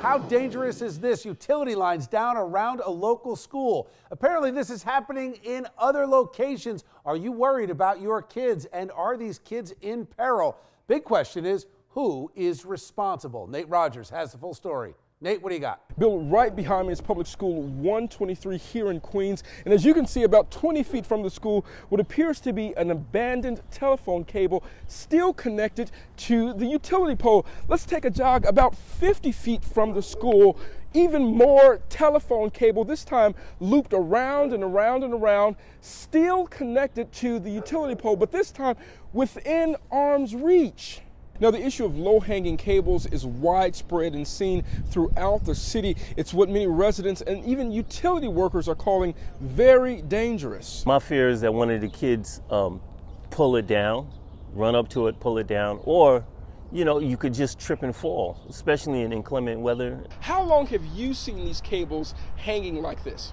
How dangerous is this? Utility lines down around a local school. Apparently this is happening in other locations. Are you worried about your kids, and are these kids in peril? Big question is, who is responsible? Nate Rogers has the full story. Nate, what do you got? Built right behind me is Public School 123 here in Queens. And as you can see, about 20 feet from the school, what appears to be an abandoned telephone cable still connected to the utility pole. Let's take a jog about 50 feet from the school. Even more telephone cable, this time looped around and around and around, still connected to the utility pole, but this time within arm's reach. Now, the issue of low-hanging cables is widespread and seen throughout the city. It's what many residents and even utility workers are calling very dangerous. My fear is that one of the kids pull it down, run up to it, pull it down, or, you know, you could just trip and fall, especially in inclement weather. How long have you seen these cables hanging like this?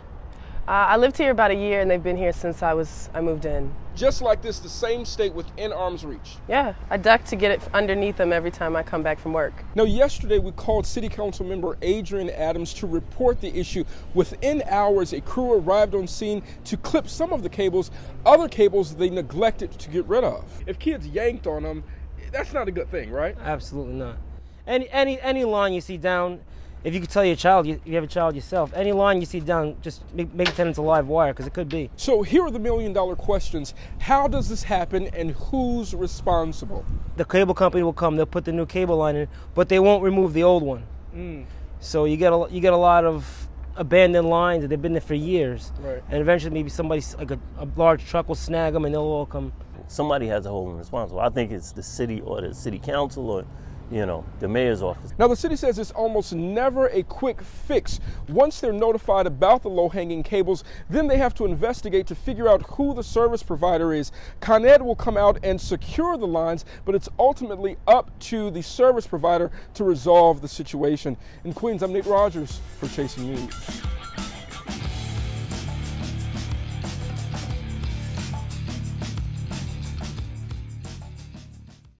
I lived here about a year, and they've been here since I moved in. Just like this, the same state within arm's reach? Yeah, I duck to get it underneath them every time I come back from work. Now, yesterday we called City Council member Adrian Adams to report the issue. Within hours, a crew arrived on scene to clip some of the cables. Other cables they neglected to get rid of. If kids yanked on them, that's not a good thing, right? Absolutely not. Any line you see down, if you could tell your child, you have a child yourself, any line you see down, just make pretend it's a live wire, because it could be. So here are the million-dollar questions. How does this happen, and who's responsible? The cable company will come, they'll put the new cable line in, but they won't remove the old one. So you get a lot of abandoned lines that they've been there for years. Right. And eventually maybe somebody, like a large truck will snag them and they'll all come. Somebody has to hold them responsible. I think it's the city or the city council or, you know, the mayor's office. Now, the city says it's almost never a quick fix. Once they're notified about the low-hanging cables, then they have to investigate to figure out who the service provider is. Con Ed will come out and secure the lines, but it's ultimately up to the service provider to resolve the situation. In Queens, I'm Nate Rogers for Chasing News.